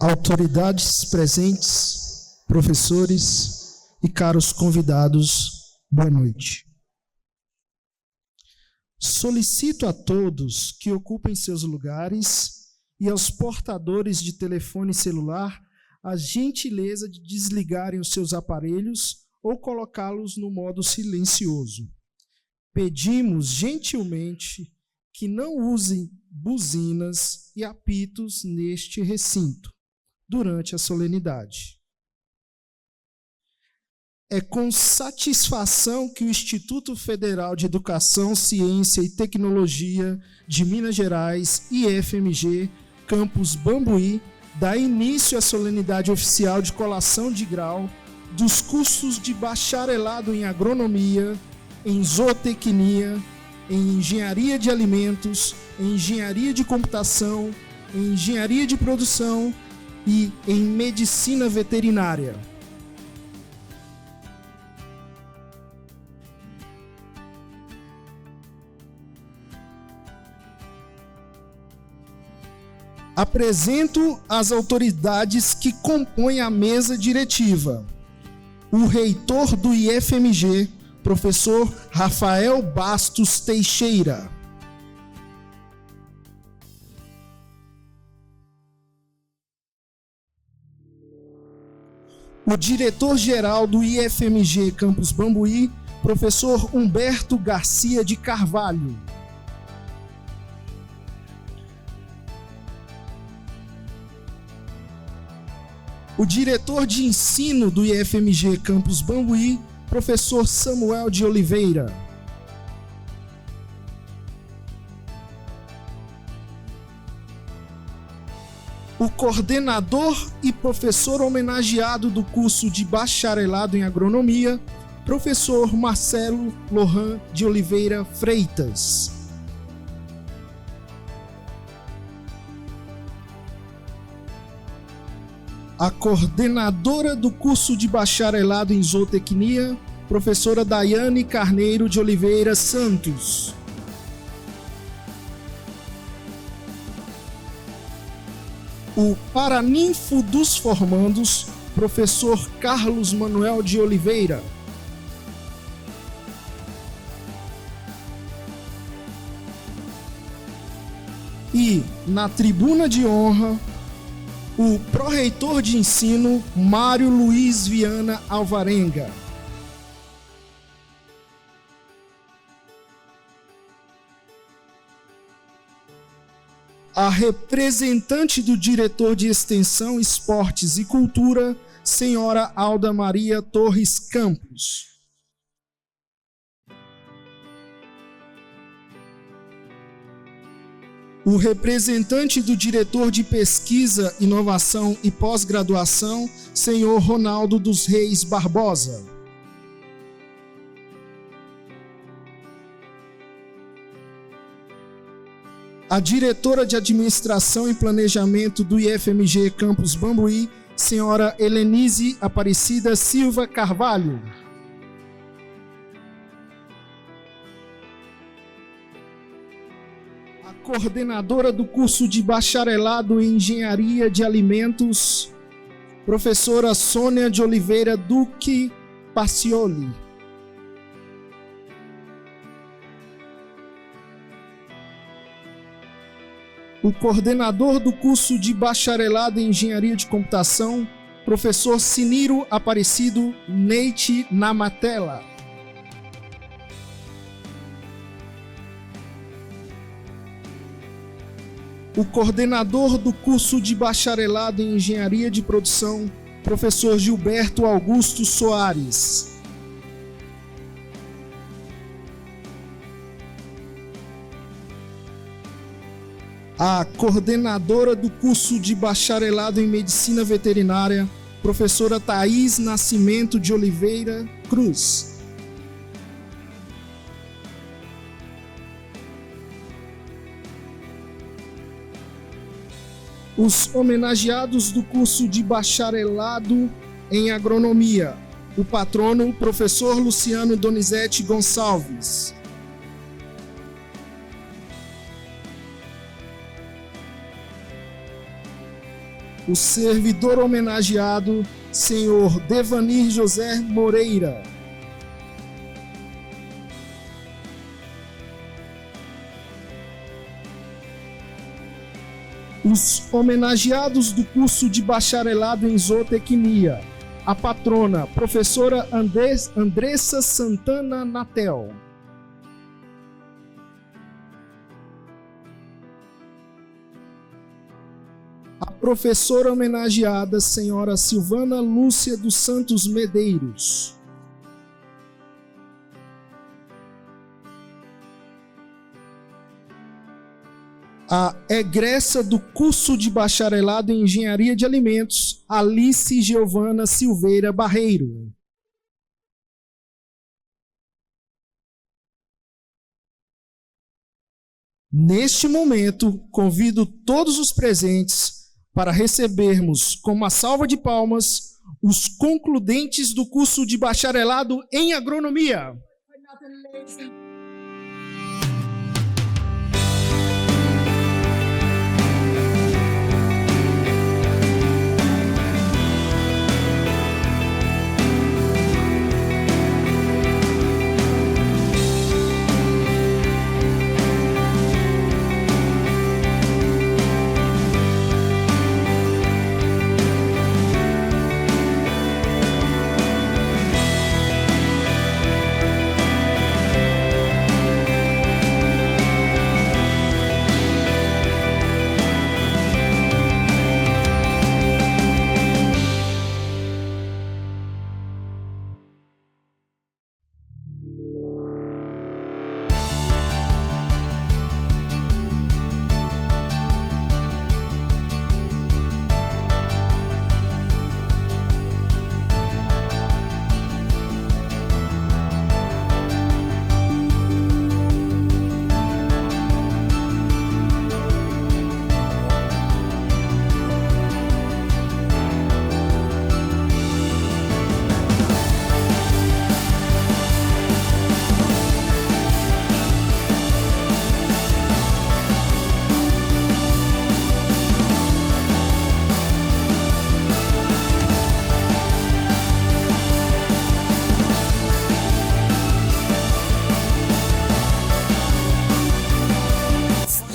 Autoridades presentes, professores e caros convidados, boa noite. Solicito a todos que ocupem seus lugares e aos portadores de telefone celular a gentileza de desligarem os seus aparelhos ou colocá-los no modo silencioso. Pedimos gentilmente que não usem buzinas e apitos neste recinto durante a solenidade. É com satisfação que o Instituto Federal de Educação, Ciência e Tecnologia de Minas Gerais, IFMG, Campus Bambuí, dá início à solenidade oficial de colação de grau dos cursos de bacharelado em agronomia, em zootecnia, em engenharia de alimentos, em engenharia de computação, em engenharia de produção e em medicina veterinária. Apresento as autoridades que compõem a mesa diretiva. O reitor do IFMG, professor Rafael Bastos Teixeira. O diretor-geral do IFMG Campus Bambuí, professor Humberto Garcia de Carvalho. O diretor de ensino do IFMG Campus Bambuí, professor Samuel de Oliveira. O coordenador e professor homenageado do curso de bacharelado em agronomia, professor Marcelo Lohan de Oliveira Freitas. A coordenadora do curso de bacharelado em zootecnia, professora Daiane Carneiro de Oliveira Santos. O paraninfo dos formandos, professor Carlos Manuel de Oliveira. E, na tribuna de honra, o pró-reitor de ensino, Mário Luiz Viana Alvarenga. A representante do diretor de Extensão, Esportes e Cultura, senhora Alda Maria Torres Campos. O representante do diretor de Pesquisa, Inovação e Pós-Graduação, senhor Ronaldo dos Reis Barbosa. A diretora de Administração e Planejamento do IFMG Campus Bambuí, senhora Helenise Aparecida Silva Carvalho. Coordenadora do curso de bacharelado em Engenharia de Alimentos, professora Sônia de Oliveira Duque Pacioli. O coordenador do curso de bacharelado em Engenharia de Computação, professor Siniro Aparecido Neite Namatella. O coordenador do curso de bacharelado em Engenharia de Produção, professor Gilberto Augusto Soares. A coordenadora do curso de bacharelado em Medicina Veterinária, professora Thaís Nascimento de Oliveira Cruz. Os homenageados do curso de bacharelado em agronomia, o patrono, professor Luciano Donizete Gonçalves. o servidor homenageado, senhor Devanir José Moreira. Os homenageados do curso de bacharelado em zootecnia, a patrona, professora Andressa Santana Natel. A professora homenageada, senhora Silvana Lúcia dos Santos Medeiros. A egressa do curso de bacharelado em engenharia de alimentos, Alice Giovana Silveira Barreiro. Neste momento, convido todos os presentes para recebermos, com uma salva de palmas, os concludentes do curso de bacharelado em agronomia.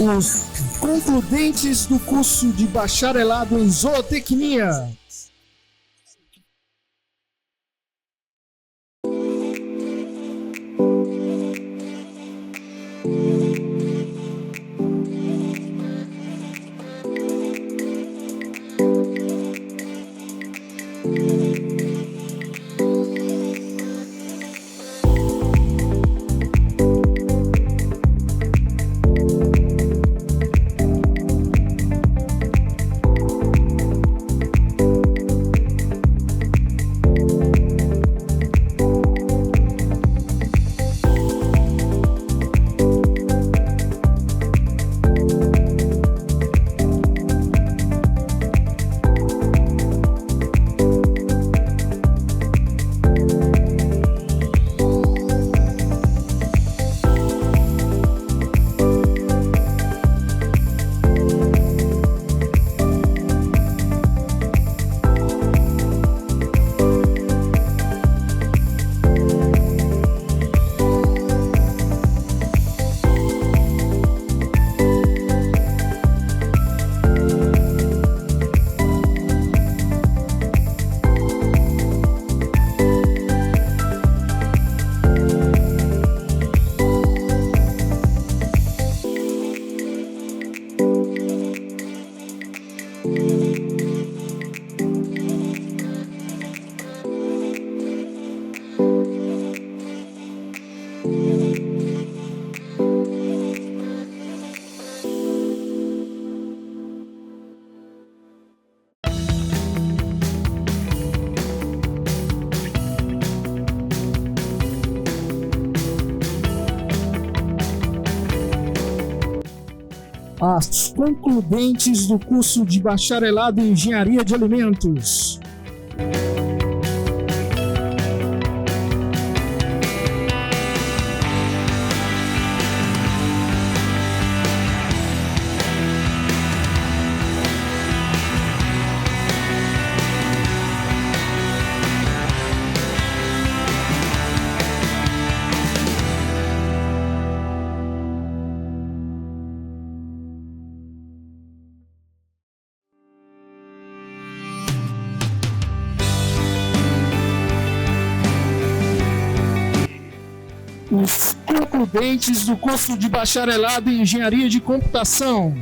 Os concludentes do curso de bacharelado em zootecnia. As concludentes do curso de bacharelado em engenharia de alimentos. concludentes do curso de bacharelado em Engenharia de Computação.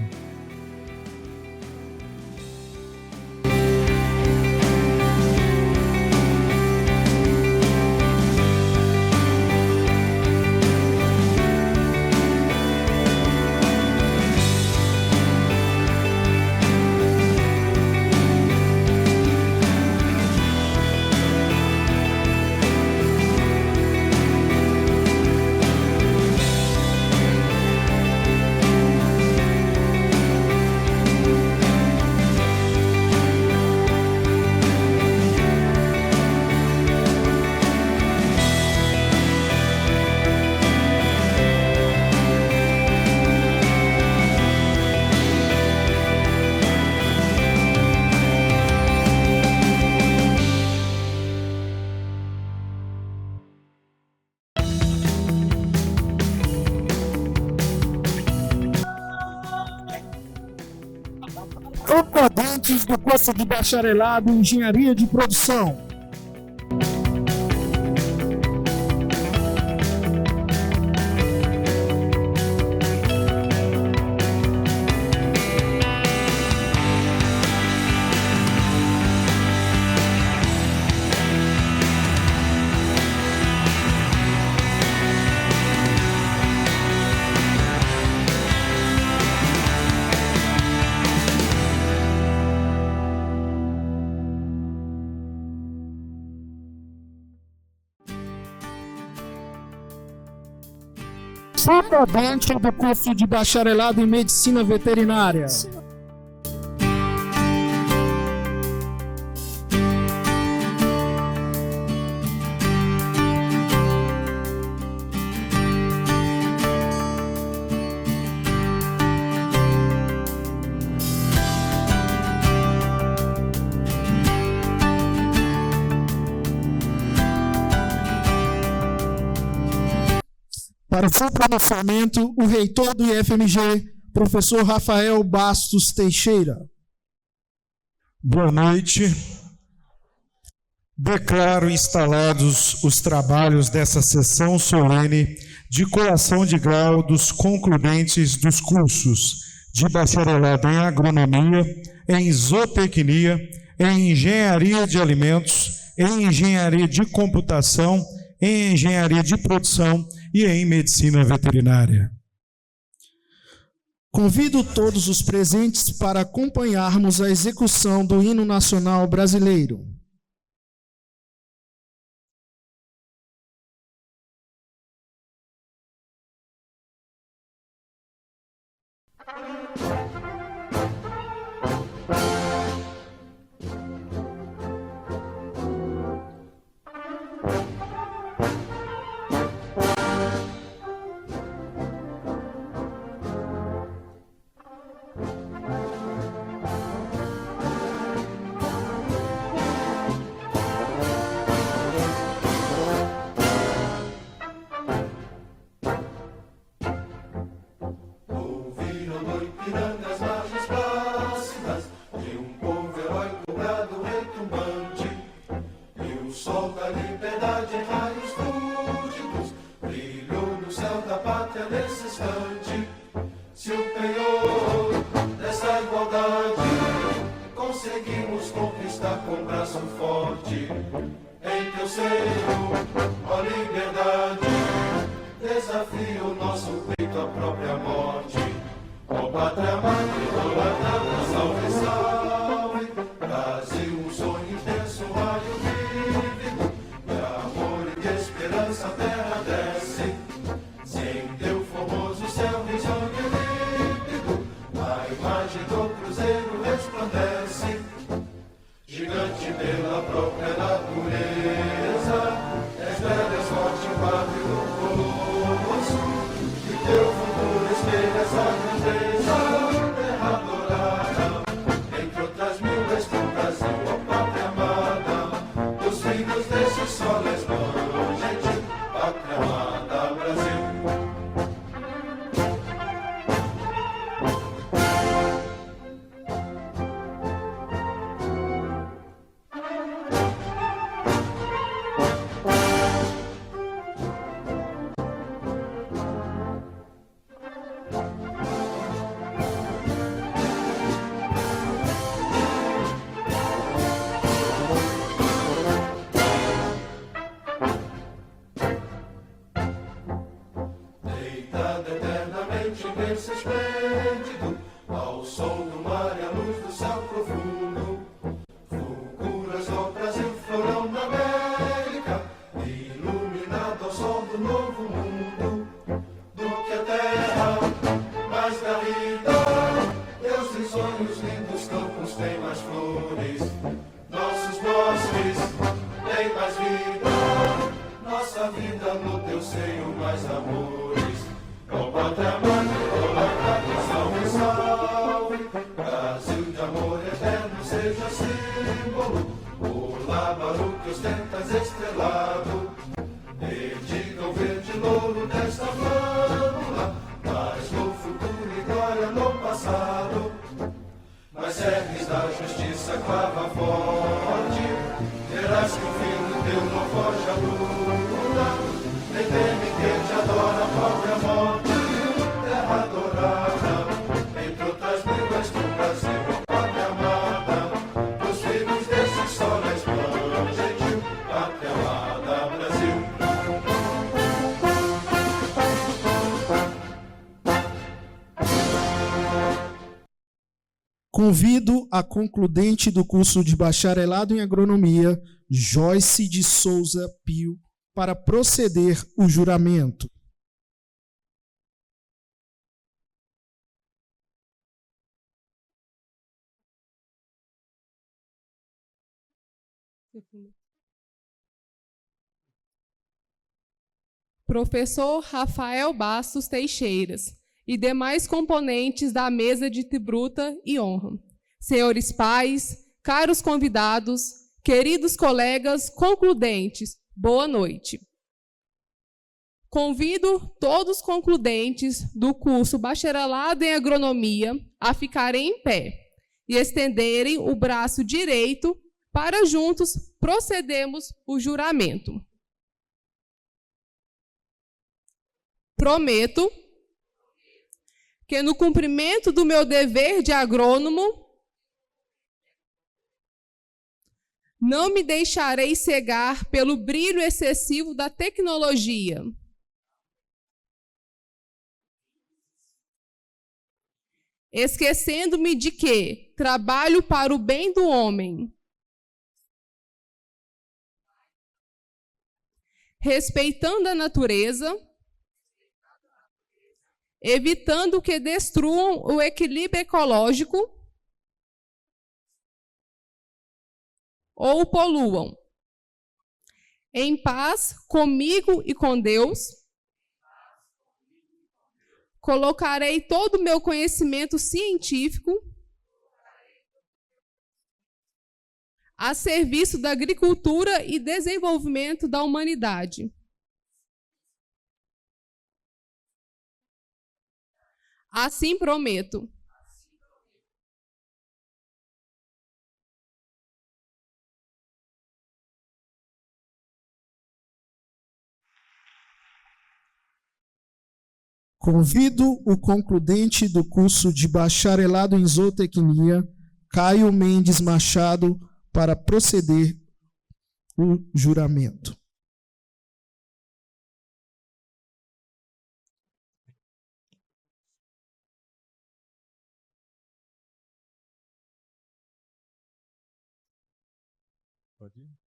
Concludentes do curso de bacharelado em Engenharia de Produção. Concludente do curso de bacharelado em Medicina Veterinária. Para o seu pronunciamento, o reitor do IFMG, professor Rafael Bastos Teixeira. Boa noite. Declaro instalados os trabalhos dessa sessão solene de colação de grau dos concludentes dos cursos de bacharelado em agronomia, em zootecnia, em engenharia de alimentos, em engenharia de computação, em engenharia de produção e em medicina veterinária. Convido todos os presentes para acompanharmos a execução do Hino Nacional Brasileiro. Teu futuro espelha essa grandeza, terra adorada. tem mais flores, nossos bosques têm mais vida, nossa vida no teu seio mais amores. Ó pátria mãe, coloca salve, salve, Brasil de amor eterno seja símbolo, o lábaro que ostentas estrelado, dedica o verde louro desta flâmula, mas no futuro e glória no passado, nas serras da justiça clava forte, verás que o filho teu não foge à luta, nem teme quem te adora a própria morte, terra adorada, entre outras mil és do Brasil, ó pátria amada, os filhos desse sol és pão gentil, pátria amada, Brasil. Convido a concludente do curso de bacharelado em agronomia, Joyce de Souza Pio, para proceder o juramento. Professor Rafael Bastos Teixeiras e demais componentes da mesa de tributa e honra. Senhores pais, caros convidados, queridos colegas concludentes, boa noite. Convido todos os concludentes do curso Bacharelado em Agronomia a ficarem em pé e estenderem o braço direito para juntos procedermos o juramento. Prometo que, no cumprimento do meu dever de agrônomo, não me deixarei cegar pelo brilho excessivo da tecnologia. Esquecendo-me de que trabalho para o bem do homem, respeitando a natureza, evitando que destruam o equilíbrio ecológico ou o poluam. Em paz comigo e com Deus, colocarei todo o meu conhecimento científico a serviço da agricultura e desenvolvimento da humanidade. Assim prometo. Convido o concludente do curso de bacharelado em zootecnia, Caio Mendes Machado, para proceder o juramento. Pode ir.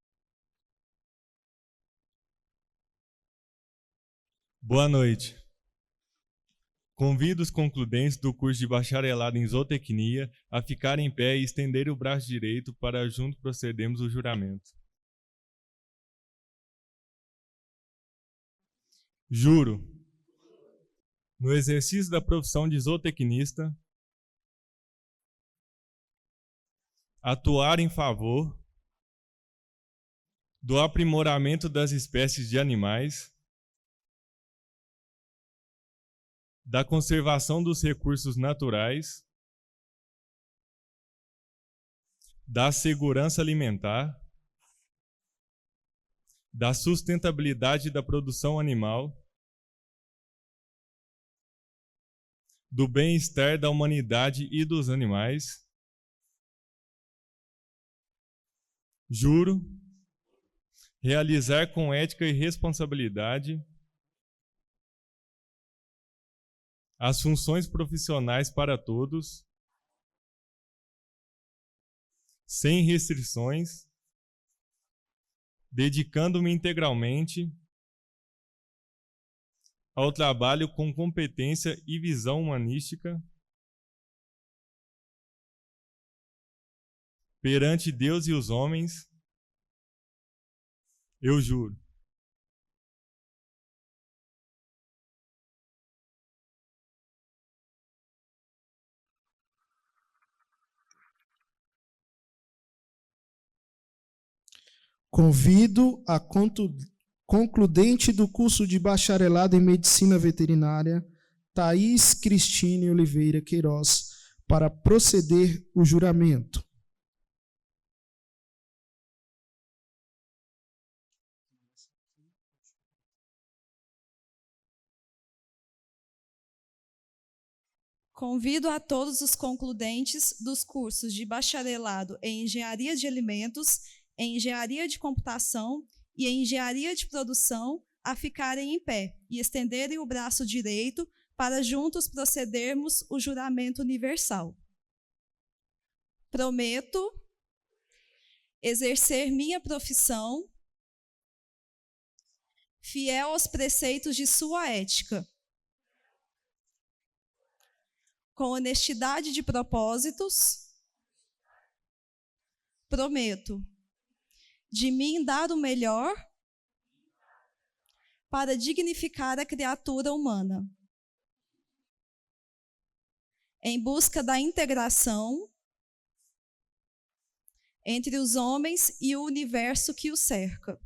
Boa noite. Convido os concludentes do curso de bacharelado em zootecnia a ficarem em pé e estenderem o braço direito para juntos procedermos o juramento. Juro, no exercício da profissão de zootecnista, atuar em favor do aprimoramento das espécies de animais, da conservação dos recursos naturais, da segurança alimentar, da sustentabilidade da produção animal, do bem-estar da humanidade e dos animais. Juro realizar com ética e responsabilidade as funções profissionais para todos, sem restrições, dedicando-me integralmente ao trabalho com competência e visão humanística, perante Deus e os homens, eu juro. Convido a concludente do curso de bacharelado em Medicina Veterinária, Thaís Cristine Oliveira Queiroz, para proceder o juramento. Convido a todos os concludentes dos cursos de bacharelado em Engenharia de Alimentos, em Engenharia de Computação e em Engenharia de Produção a ficarem em pé e estenderem o braço direito para juntos procedermos o juramento universal. Prometo exercer minha profissão fiel aos preceitos de sua ética, com honestidade de propósitos. Prometo de mim dar o melhor para dignificar a criatura humana, em busca da integração entre os homens e o universo que os cerca,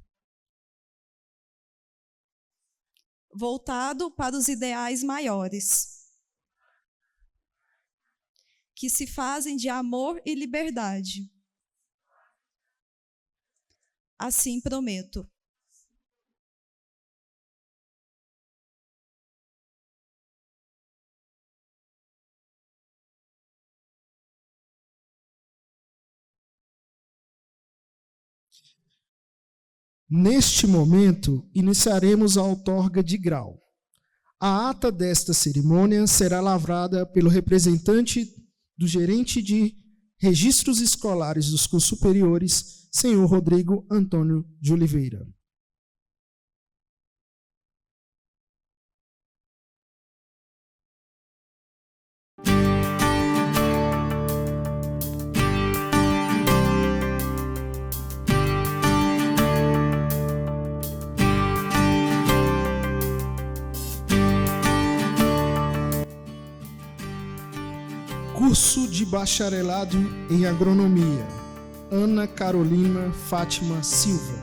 voltado para os ideais maiores, que se fazem de amor e liberdade. Assim prometo. Neste momento, iniciaremos a outorga de grau. A ata desta cerimônia será lavrada pelo representante do gerente de registros escolares dos cursos superiores, senhor Rodrigo Antônio de Oliveira. Curso de bacharelado em agronomia, Ana Carolina Fátima Silva.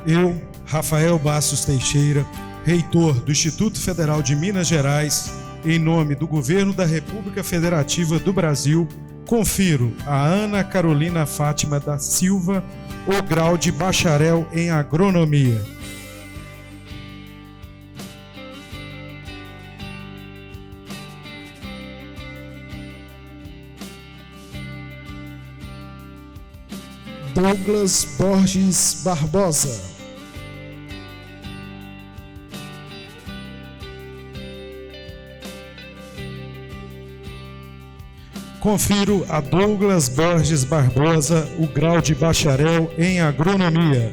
Eu, Rafael Bastos Teixeira, reitor do Instituto Federal de Minas Gerais, em nome do Governo da República Federativa do Brasil, confiro a Ana Carolina Fátima da Silva o grau de bacharel em agronomia. Douglas Borges Barbosa. Confiro a Douglas Borges Barbosa o grau de bacharel em agronomia.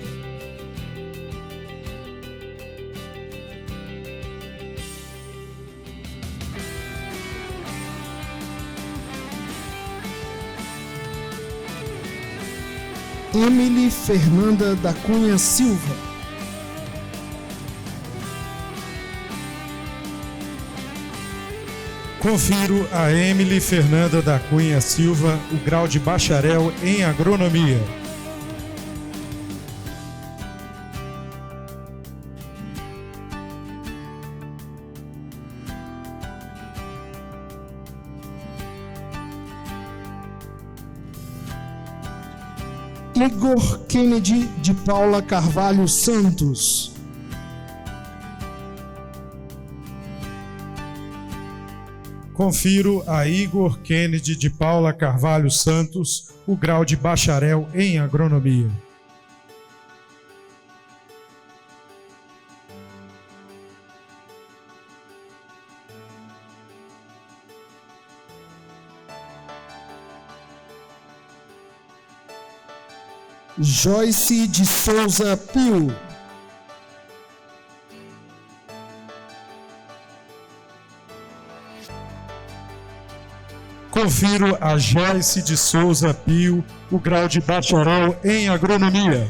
Emily Fernanda da Cunha Silva. Confiro a Emily Fernanda da Cunha Silva o grau de bacharel em agronomia. Igor Kennedy de Paula Carvalho Santos. Confiro a Igor Kennedy de Paula Carvalho Santos o grau de bacharel em agronomia. Joyce de Souza Pio. Confiro a Joyce de Souza Pio o grau de bacharel em agronomia.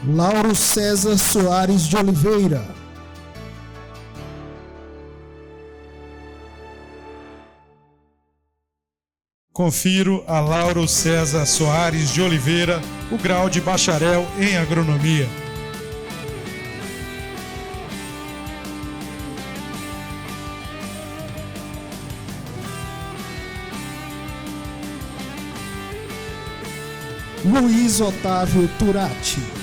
Lauro César Soares de Oliveira. Confiro a Lauro César Soares de Oliveira o grau de bacharel em agronomia. Luiz Otávio Turati.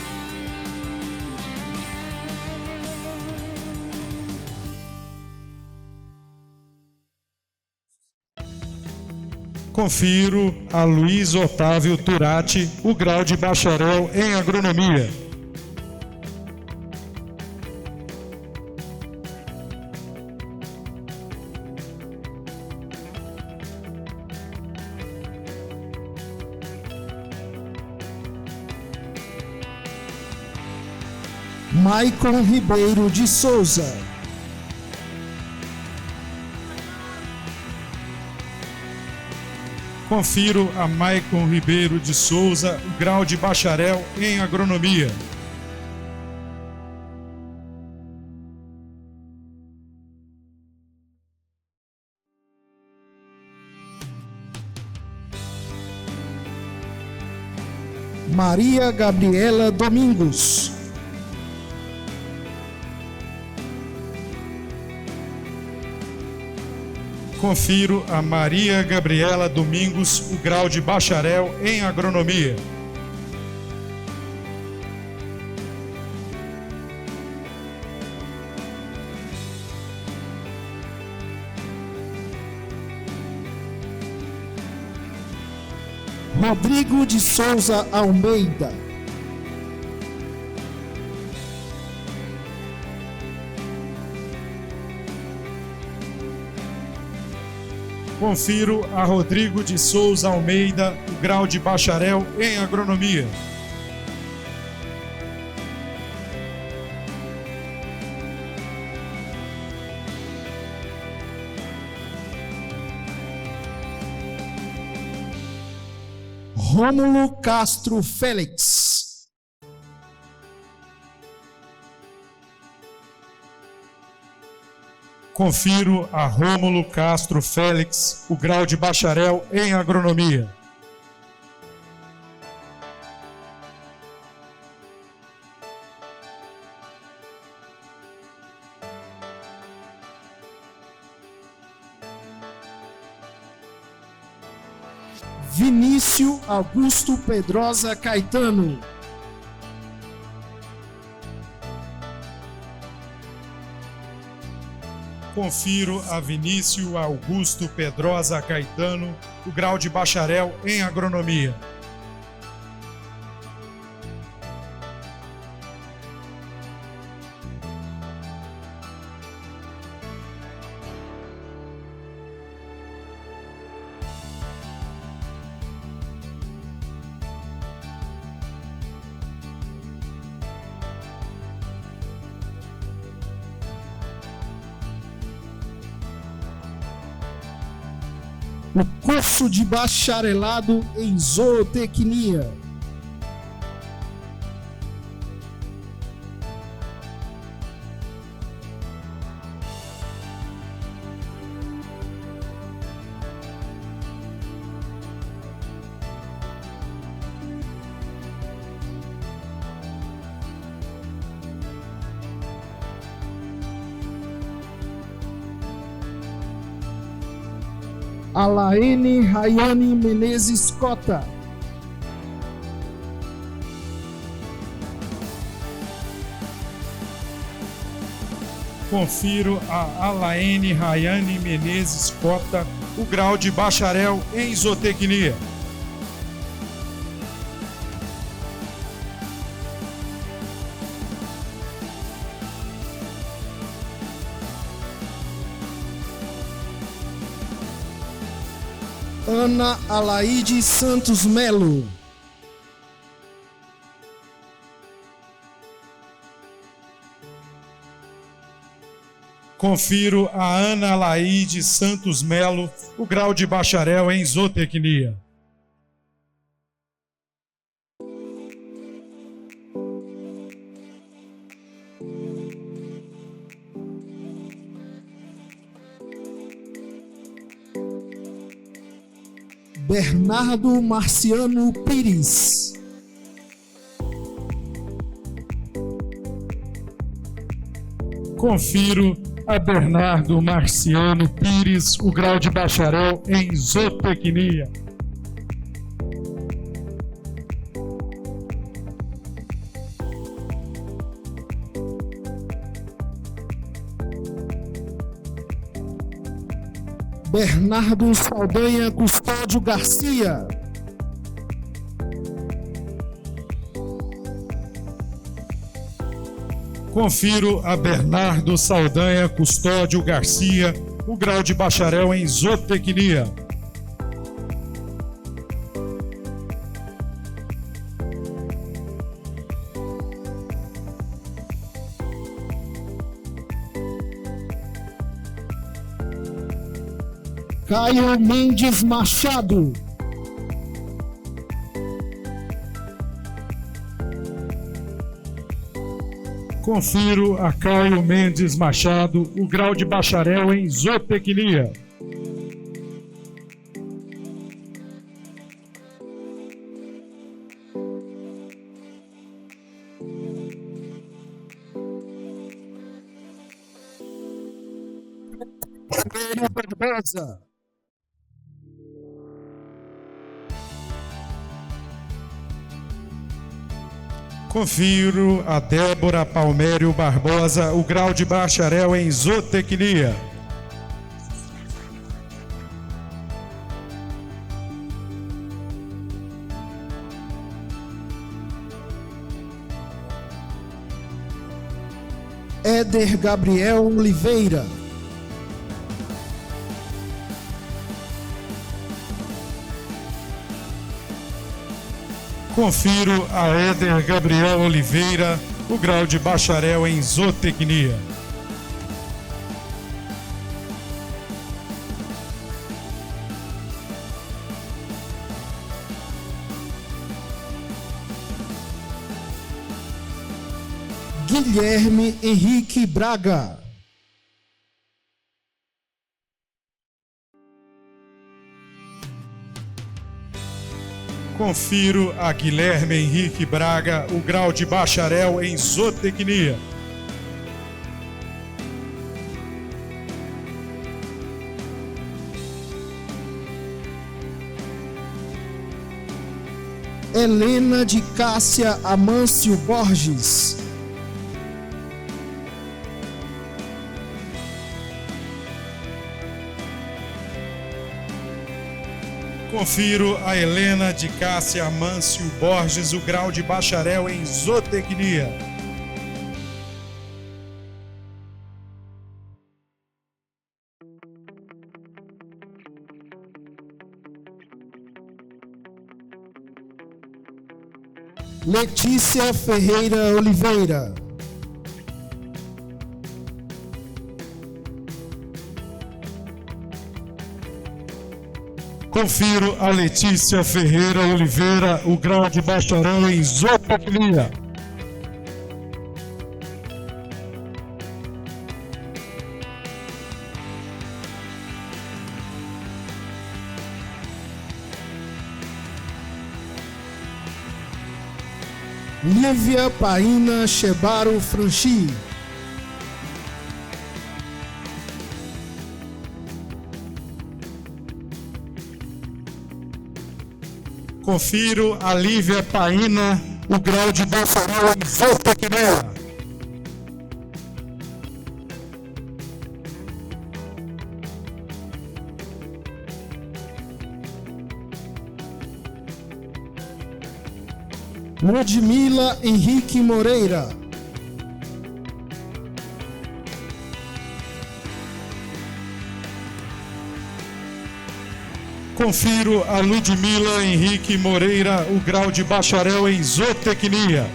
Confiro a Luiz Otávio Turati o grau de bacharel em agronomia. Maicon Ribeiro de Souza. Confiro a Maicon Ribeiro de Souza o grau de bacharel em agronomia. Maria Gabriela Domingos. Confiro a Maria Gabriela Domingos o grau de bacharel em agronomia. Rodrigo de Souza Almeida. Confiro a Rodrigo de Souza Almeida o grau de bacharel em agronomia. Rômulo Castro Félix. Confiro a Rômulo Castro Félix o grau de bacharel em agronomia. Vinícius Augusto Pedrosa Caetano. Confiro a Vinícius Augusto Pedrosa Caetano o grau de bacharel em agronomia. O curso de bacharelado em zootecnia. Alaene Rayane Menezes Cota. Confiro a Alaene Rayane Menezes Cota o grau de bacharel em zootecnia. Ana Alaide Santos Melo. Confiro a Ana Alaide Santos Melo o grau de bacharel em zootecnia. Bernardo Marciano Pires. Confiro a Bernardo Marciano Pires o grau de bacharel em zootecnia. Bernardo Saldanha Custódio Garcia. Confiro a Bernardo Saldanha Custódio Garcia o grau de bacharel em zootecnia. Caio Mendes Machado. Confiro a Caio Mendes Machado o grau de bacharel em zootecnia. Palmeiro Barbosa. Confiro a Débora Palmério Barbosa o grau de bacharel em zootecnia. Éder Gabriel Oliveira. Confiro a Éder Gabriel Oliveira o grau de bacharel em zootecnia. Guilherme Henrique Braga. Confiro a Guilherme Henrique Braga o grau de bacharel em zootecnia. Helena de Cássia Amâncio Borges. Confiro a Helena de Cássia Amâncio Borges o grau de bacharel em zootecnia. Letícia Ferreira Oliveira. Confiro a Letícia Ferreira Oliveira o grau de bacharel em zootecnia. Lívia Paina Chebaro Franchi. Confiro a Lívia Paina o grau de bacharel em zootecnia. Ludmila Henrique Moreira. Confiro a Ludmila Henrique Moreira o grau de bacharel em zootecnia.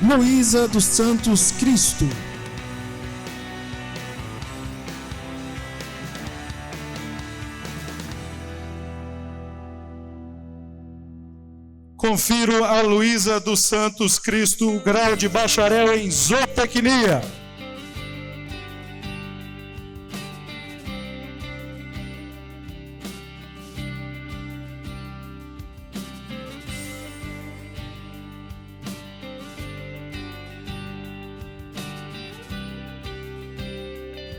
Luísa dos Santos Cristo. Confiro a Luísa dos Santos Cristo o grau de bacharel em zootecnia.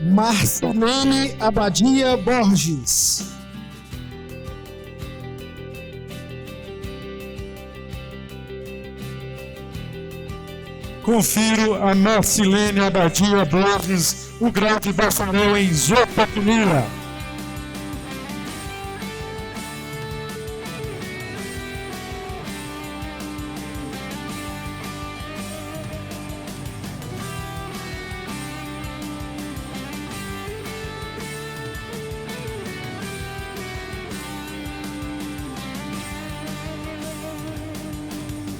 Marcelene Abadia Borges. Confiro a Marcelene Abadia Borges o grau de bacharel em zootecnia.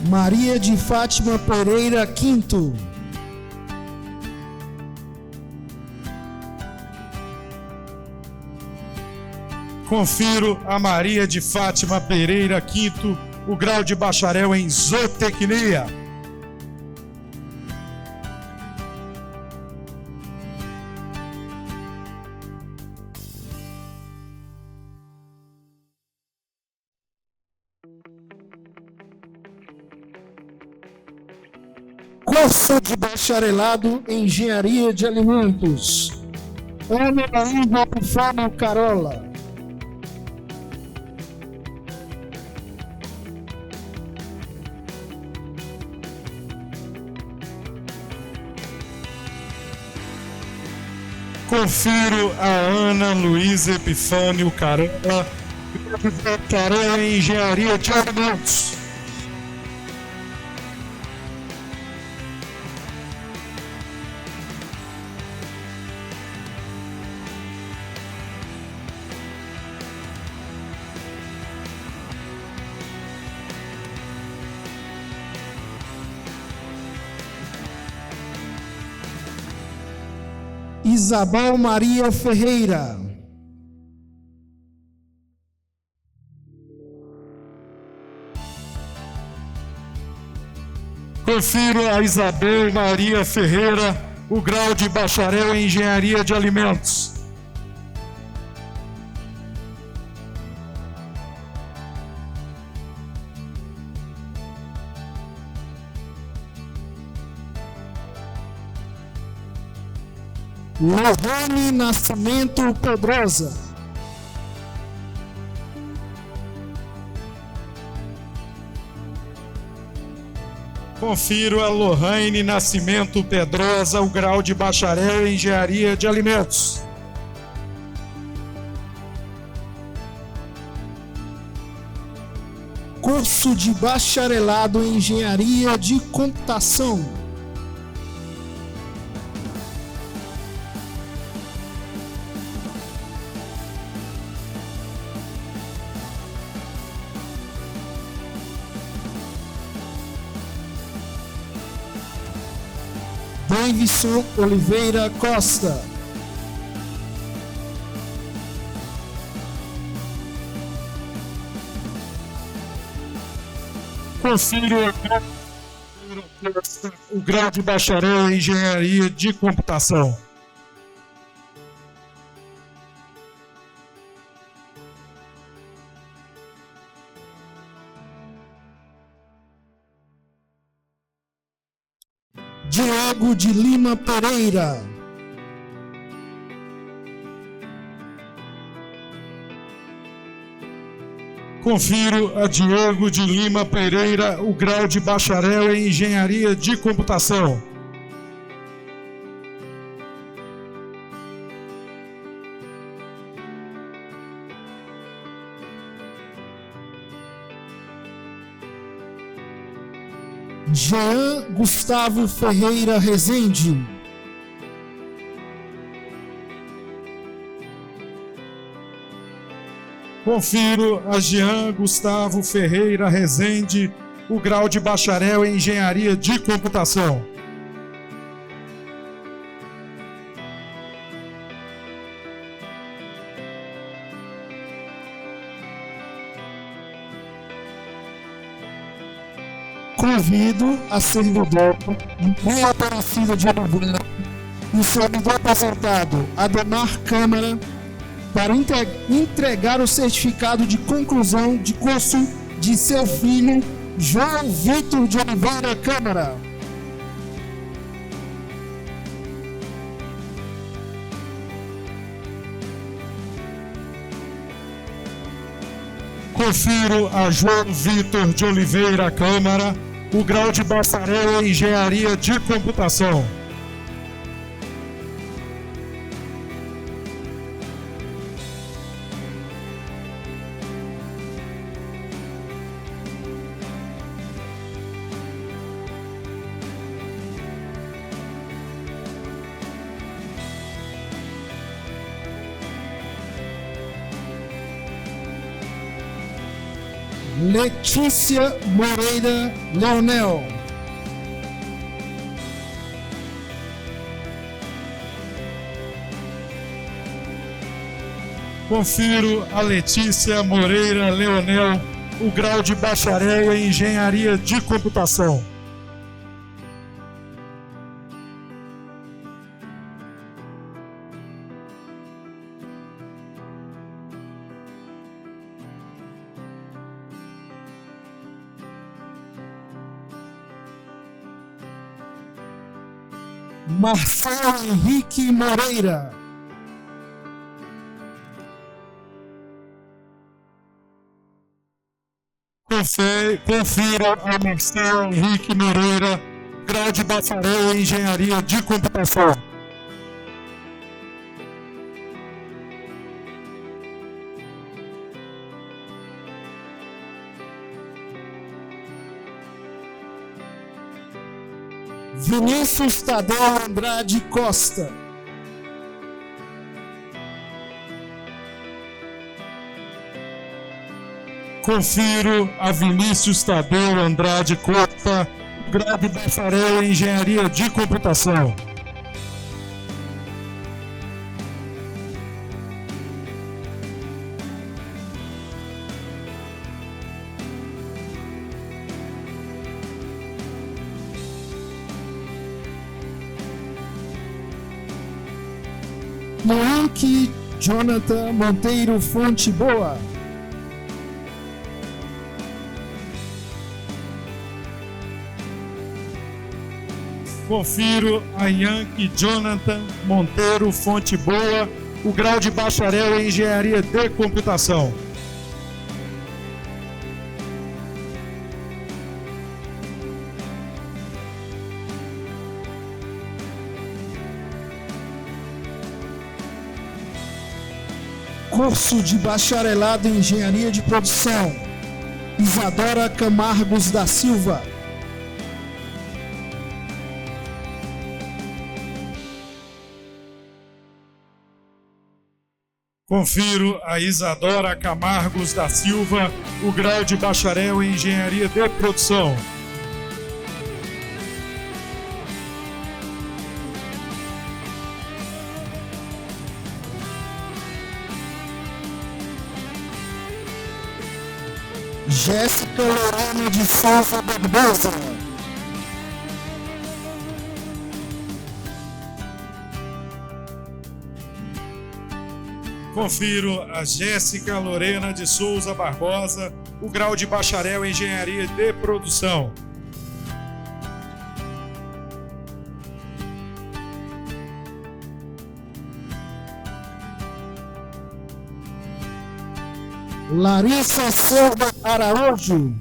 Maria de Fátima Pereira Quinto. Confiro a Maria de Fátima Pereira Quinto o grau de bacharel em zootecnia. Curso de bacharelado em Engenharia de Alimentos. Ana Maria Epifânio Carola. Confiro a Ana Luísa Epifânio Carola em Engenharia de Alimentos. Isabel Maria Ferreira. Confiro a Isabel Maria Ferreira o grau de bacharel em Engenharia de Alimentos. Lohane Nascimento Pedrosa. Confiro a Lohane Nascimento Pedrosa o grau de bacharel em Engenharia de Alimentos. Curso de bacharelado em Engenharia de Computação. Davidson Oliveira Costa. Confiro o grau de bacharel em Engenharia de Computação. Diego de Lima Pereira. Confiro a Diego de Lima Pereira o grau de bacharel em Engenharia de Computação. Jean Gustavo Ferreira Rezende. Confiro a Jean Gustavo Ferreira Rezende o grau de bacharel em Engenharia de Computação. Convido a servidor Maria Aparecida de Oliveira e o servidor aposentado Ademar Câmara para entregar o certificado de conclusão de curso de seu filho João Vitor de Oliveira Câmara. Confiro a João Vitor de Oliveira Câmara o grau de bacharel em Engenharia de Computação. Letícia Moreira Leonel. Confiro a Letícia Moreira Leonel o grau de bacharel em Engenharia de Computação. Marcelo Henrique Moreira. Confiro a Marcelo Henrique Moreira grau de bacharel em Engenharia de Computação. Vinícius Tadeu Andrade Costa. Confiro a Vinícius Tadeu Andrade Costa grau de bacharel em Engenharia de Computação. Moanque Jonathan Monteiro Fonte Boa. Confiro a Yankee Jonathan Monteiro Fonte Boa o grau de bacharel em Engenharia de Computação. Curso de Bacharelado em Engenharia de Produção, Isadora Camargos da Silva. Confiro a Isadora Camargos da Silva o grau de bacharel em Engenharia de Produção. Jéssica Lorena de Souza Barbosa. Confiro a Jéssica Lorena de Souza Barbosa o grau de bacharel em Engenharia de Produção. Larissa Silva Araújo.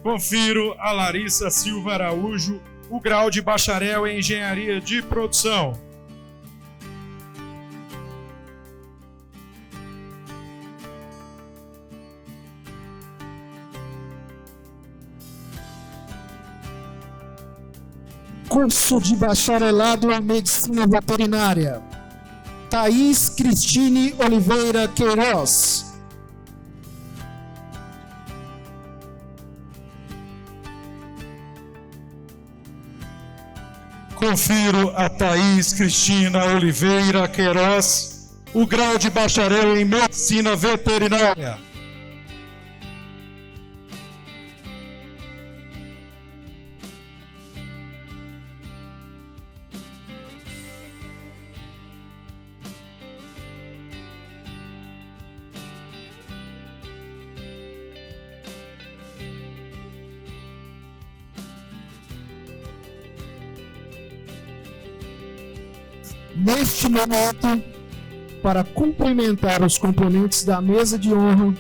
Confiro a Larissa Silva Araújo o grau de bacharel em Engenharia de Produção. curso de bacharelado em Medicina Veterinária, Thaís Cristine Oliveira Queiroz. Confiro a Thaís Cristina Oliveira Queiroz o grau de bacharel em Medicina Veterinária. Neste momento, para cumprimentar os componentes da mesa de honra,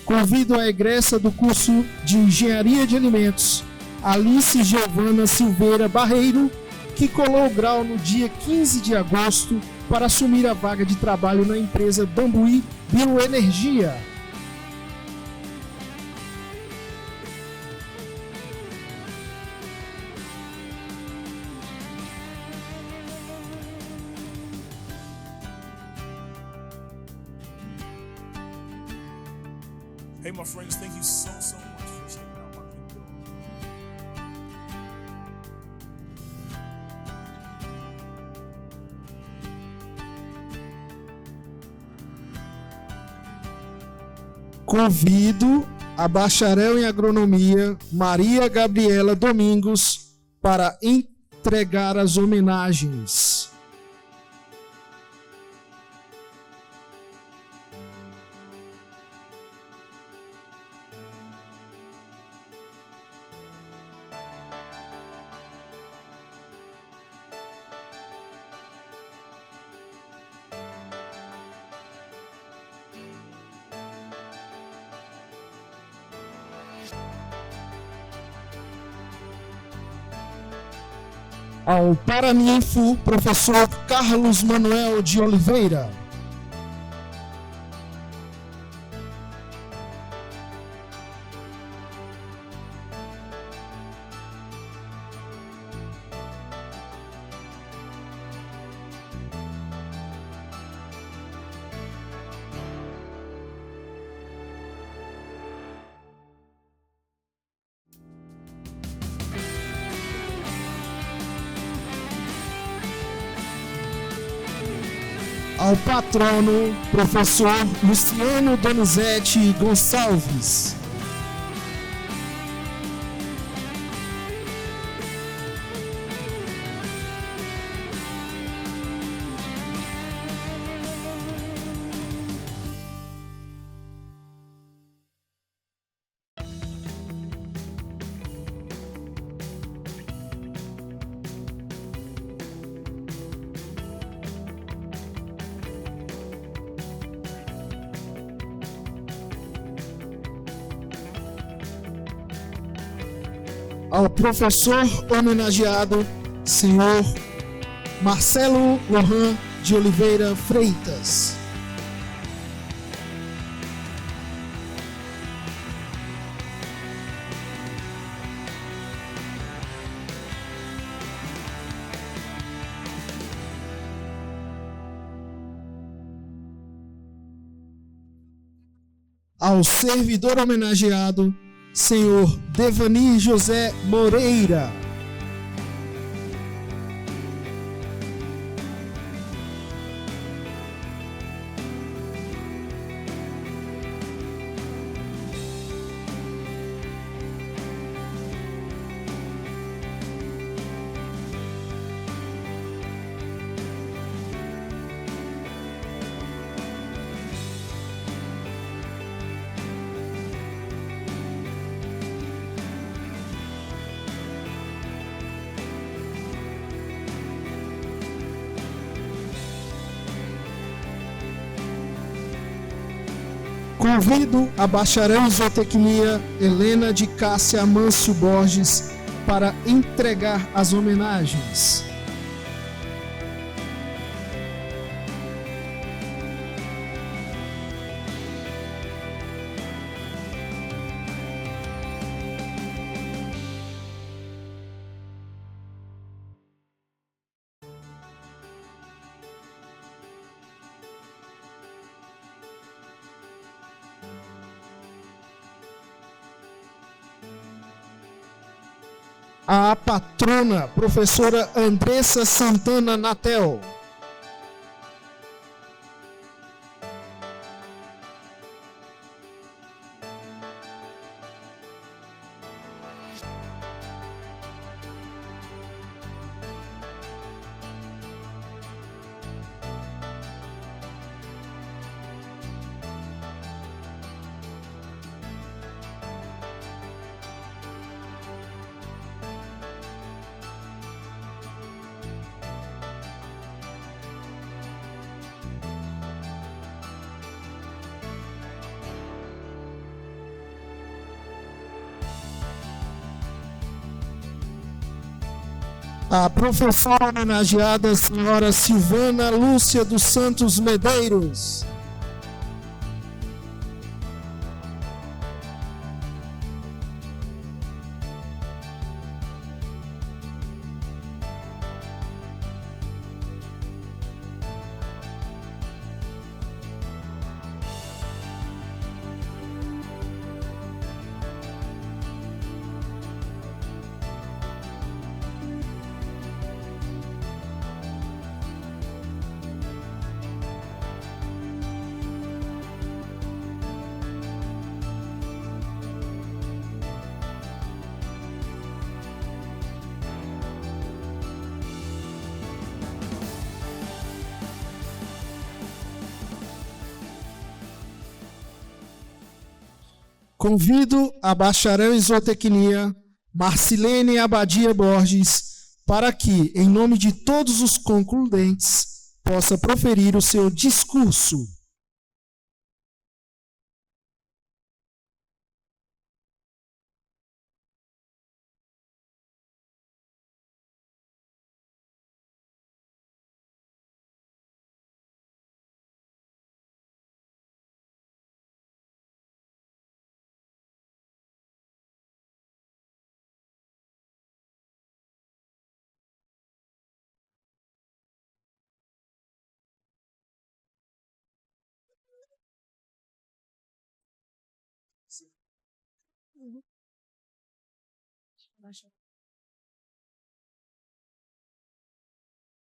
convido a egressa do curso de Engenharia de Alimentos, Alice Giovana Silveira Barreiro, que colou o grau no dia 15 de agosto para assumir a vaga de trabalho na empresa Bambuí Bioenergia. Hey, my friends, thank you so much for checking out my video. Convido a bacharel em agronomia Maria Gabriela Domingos para entregar as homenagens. Ao Paraninfo, professor Carlos Manuel de Oliveira. Ao patrono, professor Luciano Donizete Gonçalves. Ao professor homenageado, senhor Marcelo Lohan de Oliveira Freitas. Ao servidor homenageado, senhor Devanir José Moreira. Convido a bacharel em zootecnia Helena de Cássia Amâncio Borges para entregar as homenagens. a patrona, professora Andressa Santana Natel. A professora homenageada, a senhora Silvana Lúcia dos Santos Medeiros. Convido a bacharel em zootecnia, Marcilene Abadia Borges, para que, em nome de todos os concludentes, possa proferir o seu discurso.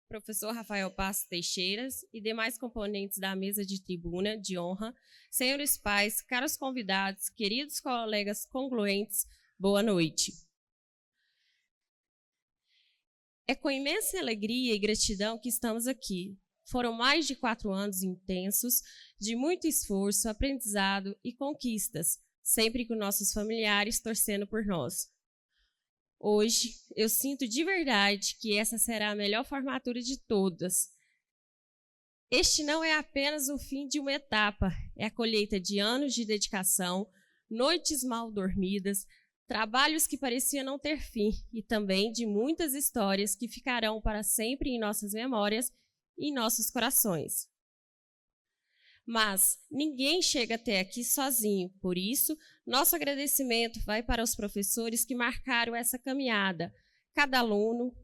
Professor Rafael Bastos Teixeiras e demais componentes da mesa de tribuna de honra, senhores pais, caros convidados, queridos colegas congruentes, boa noite. É com imensa alegria e gratidão que estamos aqui. Foram mais de 4 anos intensos, de muito esforço, aprendizado e conquistas, sempre com nossos familiares torcendo por nós. Hoje, eu sinto de verdade que essa será a melhor formatura de todas. Este não é apenas o fim de uma etapa, é a colheita de anos de dedicação, noites mal dormidas, trabalhos que pareciam não ter fim e também de muitas histórias que ficarão para sempre em nossas memórias e em nossos corações. Mas ninguém chega até aqui sozinho, por isso, nosso agradecimento vai para os professores que marcaram essa caminhada, cada aluno,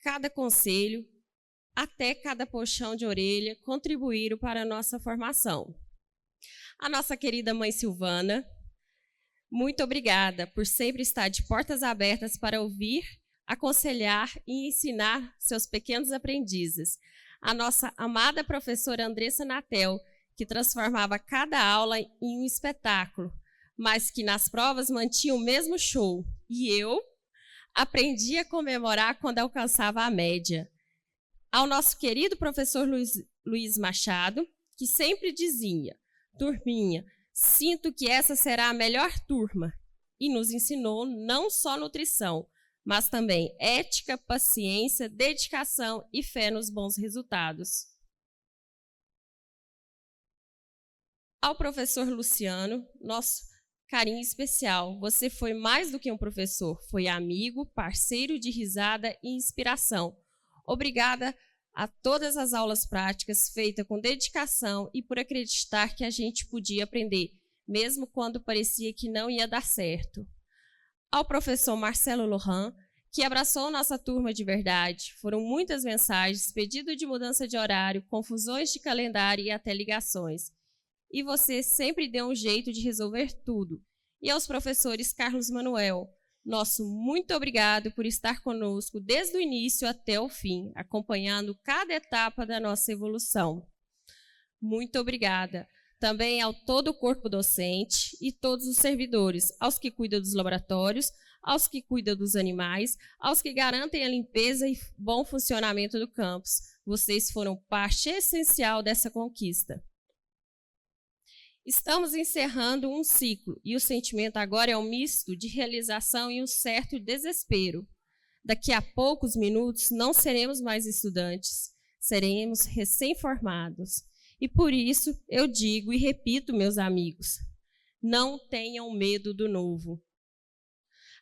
cada conselho, até cada puxão de orelha contribuíram para a nossa formação. A nossa querida mãe Silvana, muito obrigada por sempre estar de portas abertas para ouvir, aconselhar e ensinar seus pequenos aprendizes. A nossa amada professora Andressa Natel, que transformava cada aula em um espetáculo, mas que nas provas mantinha o mesmo show. E eu aprendi a comemorar quando alcançava a média. Ao nosso querido professor Luiz Machado, que sempre dizia: turminha, sinto que essa será a melhor turma, e nos ensinou não só nutrição, mas também ética, paciência, dedicação e fé nos bons resultados. Ao professor Luciano, nosso carinho especial. Você foi mais do que um professor, foi amigo, parceiro de risada e inspiração. Obrigada a todas as aulas práticas feitas com dedicação e por acreditar que a gente podia aprender, mesmo quando parecia que não ia dar certo. Ao professor Marcelo Lohan, que abraçou nossa turma de verdade. Foram muitas mensagens, pedido de mudança de horário, confusões de calendário e até ligações. E você sempre deu um jeito de resolver tudo. E aos professores Carlos Manuel, Nosso muito obrigado por estar conosco desde o início até o fim, acompanhando cada etapa da nossa evolução. Muito obrigada. Também ao todo o corpo docente e todos os servidores, aos que cuidam dos laboratórios, aos que cuidam dos animais, aos que garantem a limpeza e bom funcionamento do campus. Vocês foram parte essencial dessa conquista. Estamos encerrando um ciclo e o sentimento agora é um misto de realização e um certo desespero. Daqui a poucos minutos não seremos mais estudantes, seremos recém-formados. E por isso eu digo e repito, meus amigos, não tenham medo do novo.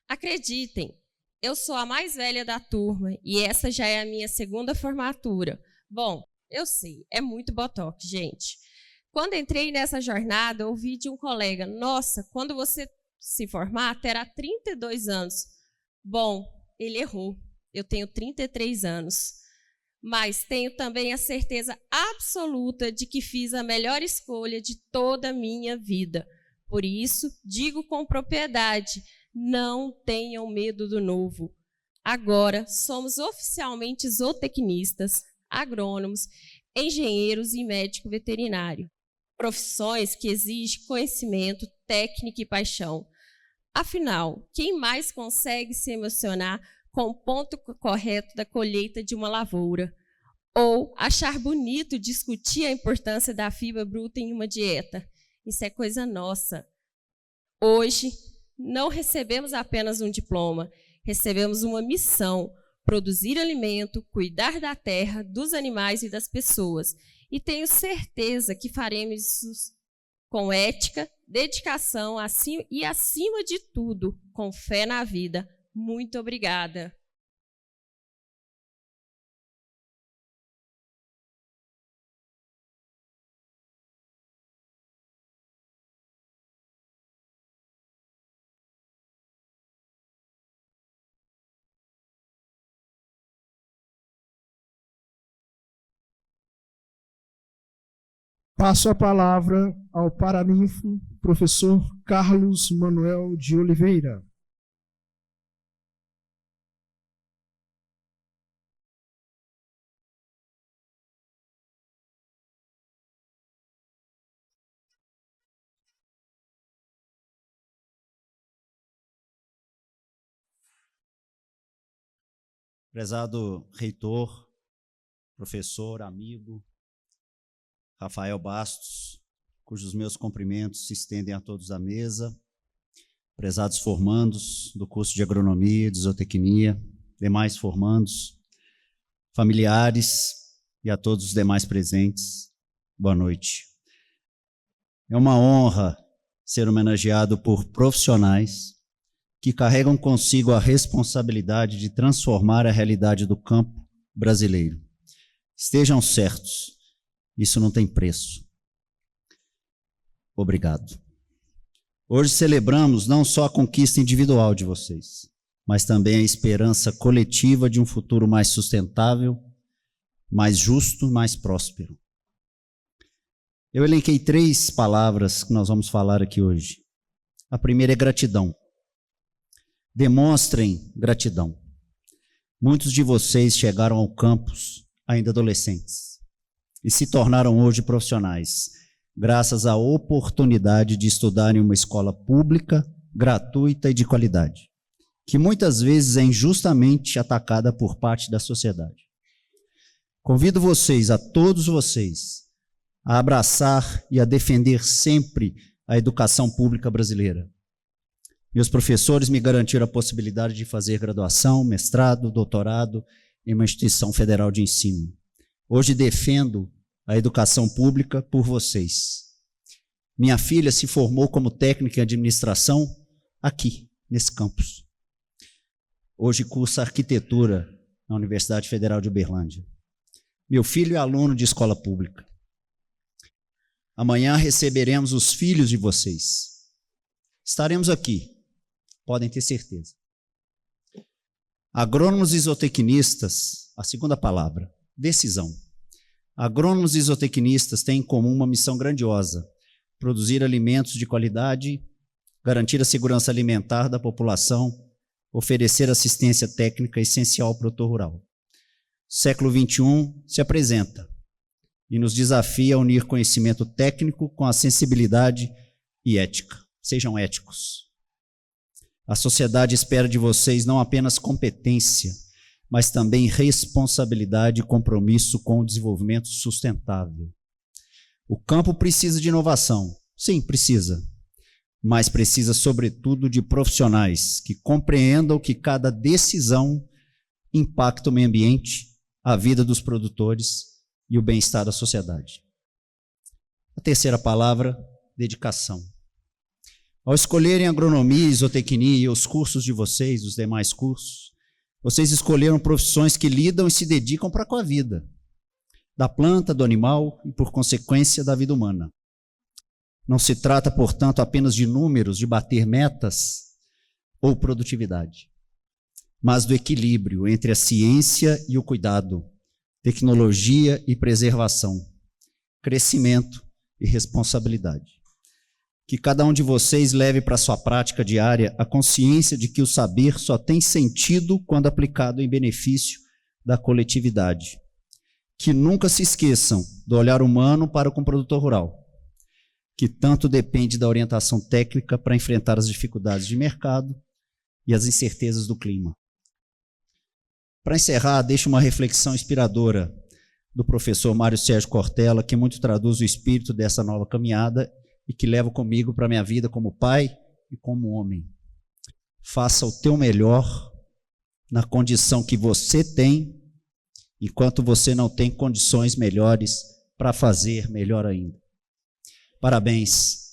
Acreditem, eu sou a mais velha da turma e essa já é a minha segunda formatura. Bom, eu sei, é muito botox, gente. Quando entrei nessa jornada, ouvi de um colega, nossa, quando você se formar, terá 32 anos. Bom, ele errou, eu tenho 33 anos. Mas tenho também a certeza absoluta de que fiz a melhor escolha de toda a minha vida. Por isso, digo com propriedade, não tenham medo do novo. Agora, somos oficialmente zootecnistas, agrônomos, engenheiros e médico veterinário. Profissões que exigem conhecimento, técnica e paixão. Afinal, quem mais consegue se emocionar com o ponto correto da colheita de uma lavoura? Ou achar bonito discutir a importância da fibra bruta em uma dieta? Isso é coisa nossa. Hoje, não recebemos apenas um diploma, recebemos uma missão: produzir alimento, cuidar da terra, dos animais e das pessoas. E tenho certeza que faremos isso com ética, dedicação e, acima de tudo, com fé na vida. Muito obrigada. Passo a palavra ao paraninfo, professor Carlos Manuel de Oliveira. Prezado reitor, professor, amigo, Rafael Bastos, cujos meus cumprimentos se estendem a todos da mesa, prezados formandos do curso de agronomia e de zootecnia, demais formandos, familiares e a todos os demais presentes, boa noite. É uma honra ser homenageado por profissionais que carregam consigo a responsabilidade de transformar a realidade do campo brasileiro. Estejam certos, isso não tem preço. Obrigado. Hoje celebramos não só a conquista individual de vocês, mas também a esperança coletiva de um futuro mais sustentável, mais justo, mais próspero. Eu elenquei 3 palavras que nós vamos falar aqui hoje. A primeira é gratidão. Demonstrem gratidão. Muitos de vocês chegaram ao campus ainda adolescentes e se tornaram hoje profissionais, graças à oportunidade de estudar em uma escola pública, gratuita e de qualidade, que muitas vezes é injustamente atacada por parte da sociedade. Convido vocês, a todos vocês, a abraçar e a defender sempre a educação pública brasileira. Meus professores me garantiram a possibilidade de fazer graduação, mestrado, doutorado em uma instituição federal de ensino. Hoje defendo a educação pública por vocês. Minha filha se formou como técnica em administração aqui, nesse campus. Hoje cursa arquitetura na Universidade Federal de Uberlândia. Meu filho é aluno de escola pública. Amanhã receberemos os filhos de vocês. Estaremos aqui, podem ter certeza. Agrônomos e zootecnistas, a segunda palavra, decisão. Agrônomos e zootecnistas têm em comum uma missão grandiosa: produzir alimentos de qualidade, garantir a segurança alimentar da população oferecer assistência técnica essencial ao produtor rural. O século XXI se apresenta e nos desafia a unir conhecimento técnico com a sensibilidade e ética. Sejam éticos. A sociedade espera de vocês não apenas competência, mas também responsabilidade e compromisso com o desenvolvimento sustentável. O campo precisa de inovação. Sim, precisa. Mas precisa, sobretudo, de profissionais que compreendam que cada decisão impacta o meio ambiente, a vida dos produtores e o bem-estar da sociedade. A terceira palavra, dedicação. Ao escolherem agronomia, isotecnia e os cursos de vocês, os demais cursos, vocês escolheram profissões que lidam e se dedicam para com a vida, da planta, do animal e, por consequência, da vida humana. Não se trata, portanto, apenas de números, de bater metas ou produtividade, mas do equilíbrio entre a ciência e o cuidado, tecnologia e preservação, crescimento e responsabilidade. Que cada um de vocês leve para a sua prática diária a consciência de que o saber só tem sentido quando aplicado em benefício da coletividade. Que nunca se esqueçam do olhar humano para com o produtor rural, que tanto depende da orientação técnica para enfrentar as dificuldades de mercado e as incertezas do clima. Para encerrar, deixo uma reflexão inspiradora do professor Mário Sérgio Cortella, que muito traduz o espírito dessa nova caminhada e que levo comigo para a minha vida como pai e como homem. Faça o teu melhor na condição que você tem, enquanto você não tem condições melhores para fazer melhor ainda. Parabéns.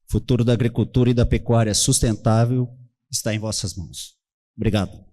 O futuro da agricultura e da pecuária sustentável está em vossas mãos. Obrigado.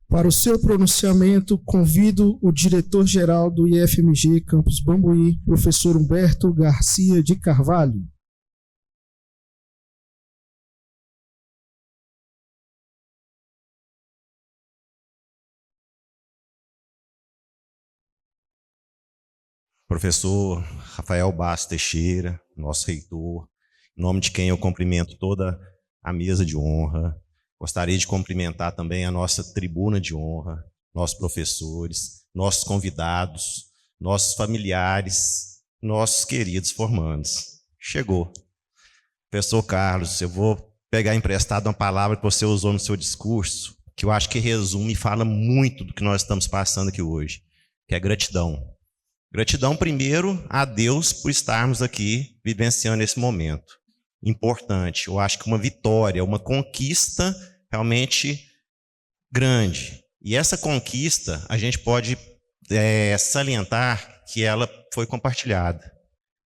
Para o seu pronunciamento, convido o diretor-geral do IFMG Campus Bambuí, professor Humberto Garcia de Carvalho. Professor Rafael Bastos Teixeira, nosso reitor, em nome de quem eu cumprimento toda a mesa de honra. Gostaria de cumprimentar também a nossa tribuna de honra, nossos professores, nossos convidados, nossos familiares, nossos queridos formandos. Chegou. Professor Carlos, eu vou pegar emprestado uma palavra que você usou no seu discurso, que eu acho que resume e fala muito do que nós estamos passando aqui hoje, que é gratidão. Gratidão, primeiro, a Deus por estarmos aqui vivenciando esse momento. Importante, eu acho que uma vitória, uma conquista realmente grande. E essa conquista, a gente pode salientar que ela foi compartilhada.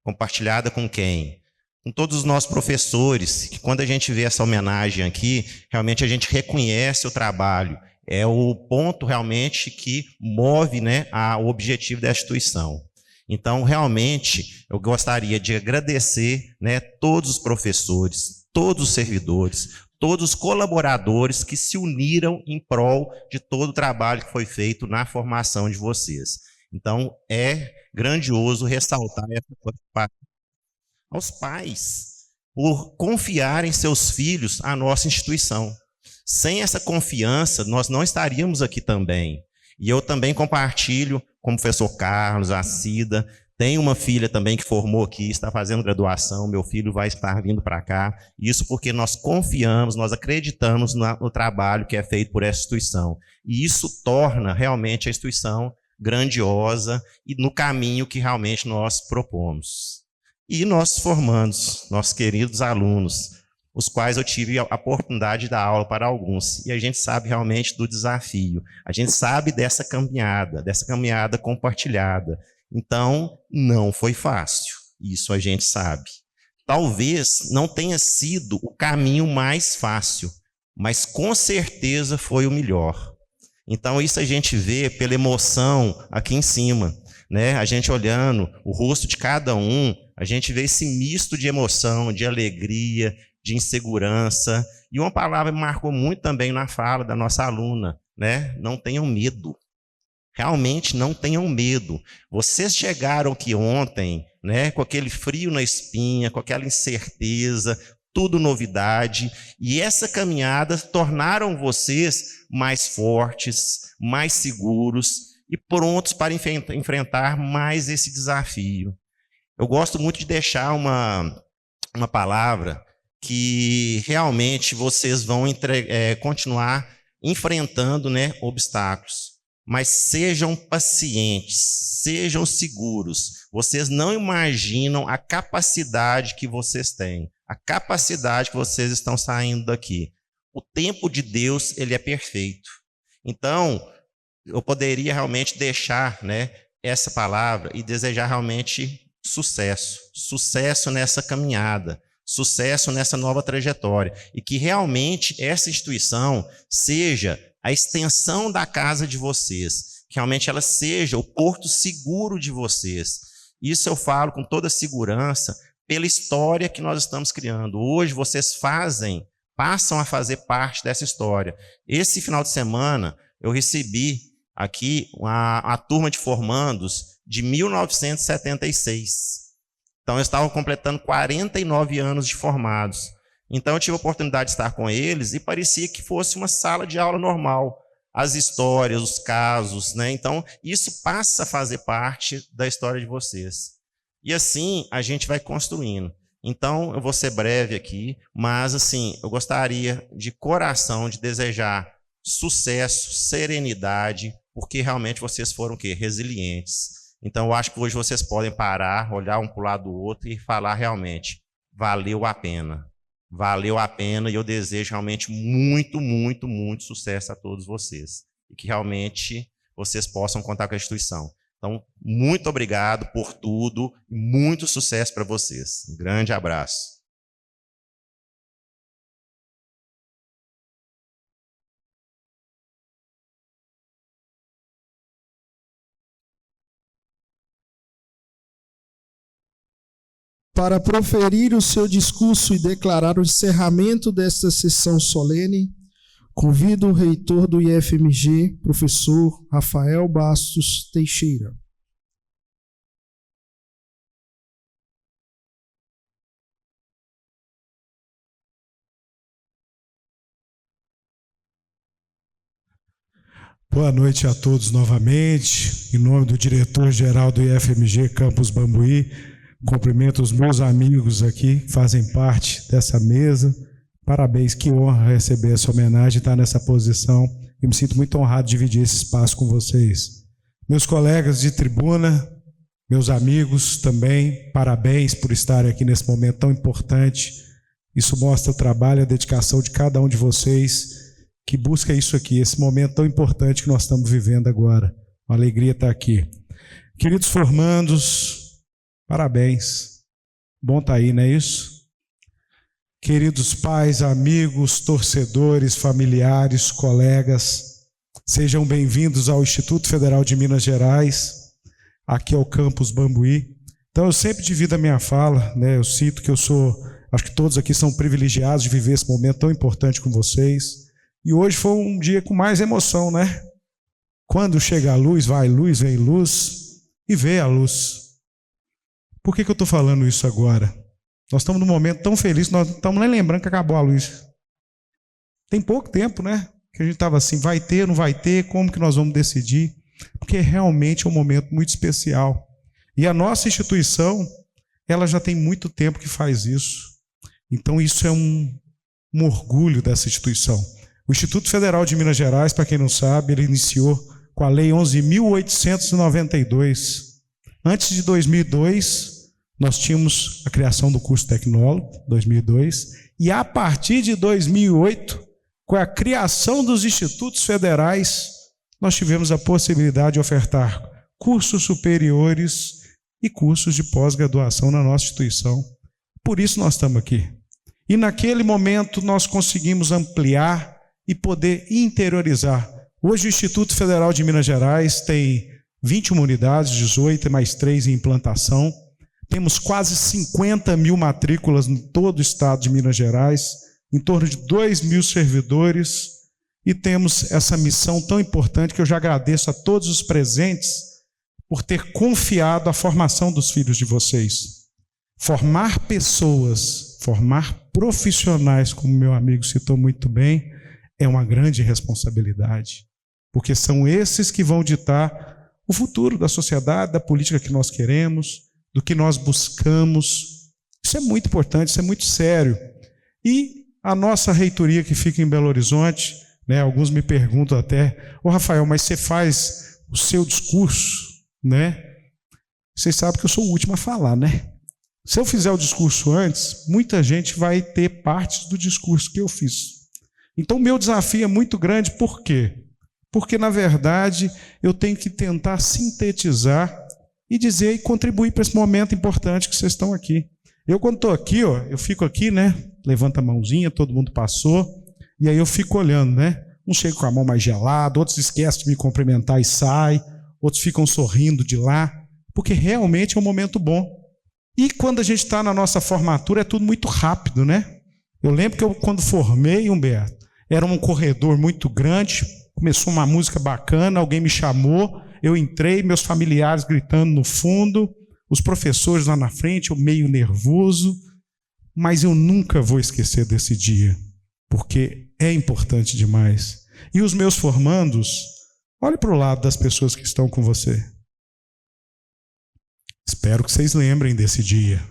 Compartilhada com quem? Com todos os nossos professores, que quando a gente vê essa homenagem aqui, realmente a gente reconhece o trabalho. É o ponto realmente que move, né, o objetivo da instituição. Então, realmente, eu gostaria de agradecer, né, todos os professores, todos os servidores, todos os colaboradores que se uniram em prol de todo o trabalho que foi feito na formação de vocês. Então, é grandioso ressaltar essa parte. Aos pais, por confiar em seus filhos a nossa instituição. Sem essa confiança, nós não estaríamos aqui também. E eu também compartilho com o professor Carlos, a Cida, tenho uma filha também que formou aqui, está fazendo graduação, meu filho vai estar vindo para cá. Isso porque nós confiamos, nós acreditamos no trabalho que é feito por essa instituição. E isso torna realmente a instituição grandiosa e no caminho que realmente nós propomos. E nossos formandos, nossos queridos alunos, os quais eu tive a oportunidade de dar aula para alguns. E a gente sabe realmente do desafio. A gente sabe dessa caminhada compartilhada. Então, não foi fácil. Isso a gente sabe. Talvez não tenha sido o caminho mais fácil, mas com certeza foi o melhor. Então, isso a gente vê pela emoção aqui em cima, né? A gente olhando o rosto de cada um, a gente vê esse misto de emoção, de alegria, de insegurança. E uma palavra me marcou muito também na fala da nossa aluna, né? Não tenham medo. Realmente não tenham medo. Vocês chegaram aqui ontem, né, com aquele frio na espinha, com aquela incerteza, tudo novidade, e essa caminhada tornaram vocês mais fortes, mais seguros e prontos para enfrentar mais esse desafio. Eu gosto muito de deixar uma palavra que realmente vocês vão continuar enfrentando, né, obstáculos. Mas sejam pacientes, sejam seguros. Vocês não imaginam a capacidade que vocês têm, a capacidade que vocês estão saindo daqui. O tempo de Deus, ele é perfeito. Então, eu poderia realmente deixar, né, essa palavra e desejar realmente sucesso. Sucesso nessa caminhada, sucesso nessa nova trajetória. E que realmente essa instituição seja a extensão da casa de vocês, que realmente ela seja o porto seguro de vocês. Isso eu falo com toda segurança pela história que nós estamos criando. Hoje vocês passam a fazer parte dessa história. Esse final de semana eu recebi aqui a turma de formandos de 1976. Então eu estava completando 49 anos de formados. Então eu tive a oportunidade de estar com eles e parecia que fosse uma sala de aula normal. As histórias, os casos, né? Então isso passa a fazer parte da história de vocês. E assim a gente vai construindo. Então eu vou ser breve aqui, mas assim, eu gostaria de coração de desejar sucesso, serenidade, porque realmente vocês foram o quê? Resilientes. Então eu acho que hoje vocês podem parar, olhar um para o lado do outro e falar realmente, valeu a pena. Valeu a pena e eu desejo realmente muito, muito, muito sucesso a todos vocês. E que realmente vocês possam contar com a instituição. Então, muito obrigado por tudo e muito sucesso para vocês. Um grande abraço. Para proferir o seu discurso e declarar o encerramento desta sessão solene, convido o reitor do IFMG, professor Rafael Bastos Teixeira. Boa noite a todos novamente. Em nome do diretor-geral do IFMG Campus Bambuí, cumprimento os meus amigos aqui que fazem parte dessa mesa. Parabéns, que honra receber essa homenagem, estar nessa posição. Eu me sinto muito honrado de dividir esse espaço com vocês. Meus colegas de tribuna, meus amigos também, parabéns por estarem aqui nesse momento tão importante. Isso mostra o trabalho e a dedicação de cada um de vocês que busca isso aqui, esse momento tão importante que nós estamos vivendo agora. Uma alegria estar aqui. Queridos formandos, parabéns. Bom estar aí, não é isso? Queridos pais, amigos, torcedores, familiares, colegas, sejam bem-vindos ao Instituto Federal de Minas Gerais, aqui ao Campus Bambuí. Então eu sempre divido a minha fala, né? Eu cito que acho que todos aqui são privilegiados de viver esse momento tão importante com vocês. E hoje foi um dia com mais emoção, né? Quando chega a luz, vai luz, vem luz e vê a luz. Por que eu estou falando isso agora? Nós estamos num momento tão feliz, nós não estamos nem lembrando que acabou a luz. Tem pouco tempo, né? Que a gente estava assim, vai ter, não vai ter, como que nós vamos decidir? Porque realmente é um momento muito especial. E a nossa instituição, ela já tem muito tempo que faz isso. Então isso é um orgulho dessa instituição. O Instituto Federal de Minas Gerais, para quem não sabe, ele iniciou com a Lei 11.892. Antes de 2002, nós tínhamos a criação do curso tecnólogo, 2002, e a partir de 2008, com a criação dos institutos federais, nós tivemos a possibilidade de ofertar cursos superiores e cursos de pós-graduação na nossa instituição. Por isso nós estamos aqui. E naquele momento nós conseguimos ampliar e poder interiorizar. Hoje o Instituto Federal de Minas Gerais tem 21 unidades, 18 mais 3 em implantação, Temos quase 50 mil matrículas em todo o estado de Minas Gerais, em torno de 2 mil servidores, e temos essa missão tão importante que eu já agradeço a todos os presentes por ter confiado a formação dos filhos de vocês. Formar pessoas, formar profissionais, como meu amigo citou muito bem, é uma grande responsabilidade, porque são esses que vão ditar o futuro da sociedade, da política que nós queremos, do que nós buscamos. Isso é muito importante, isso é muito sério. E a nossa reitoria que fica em Belo Horizonte, né, alguns me perguntam até, Rafael, mas você faz o seu discurso, né? Vocês sabem que eu sou o último a falar, né? Se eu fizer o discurso antes, muita gente vai ter partes do discurso que eu fiz. Então, o meu desafio é muito grande, por quê? Porque, na verdade, eu tenho que tentar sintetizar e dizer e contribuir para esse momento importante que vocês estão aqui. Eu, quando estou aqui, eu fico aqui, né? Levanta a mãozinha, todo mundo passou, e aí eu fico olhando, né? Uns chegam com a mão mais gelada, outros esquecem de me cumprimentar e saem, outros ficam sorrindo de lá, porque realmente é um momento bom. E quando a gente está na nossa formatura, é tudo muito rápido, né? Eu lembro que eu, quando formei, Humberto, era um corredor muito grande, começou uma música bacana, alguém me chamou, eu entrei, meus familiares gritando no fundo, os professores lá na frente, eu meio nervoso, mas eu nunca vou esquecer desse dia, porque é importante demais. E os meus formandos, olhe para o lado das pessoas que estão com você. Espero que vocês lembrem desse dia.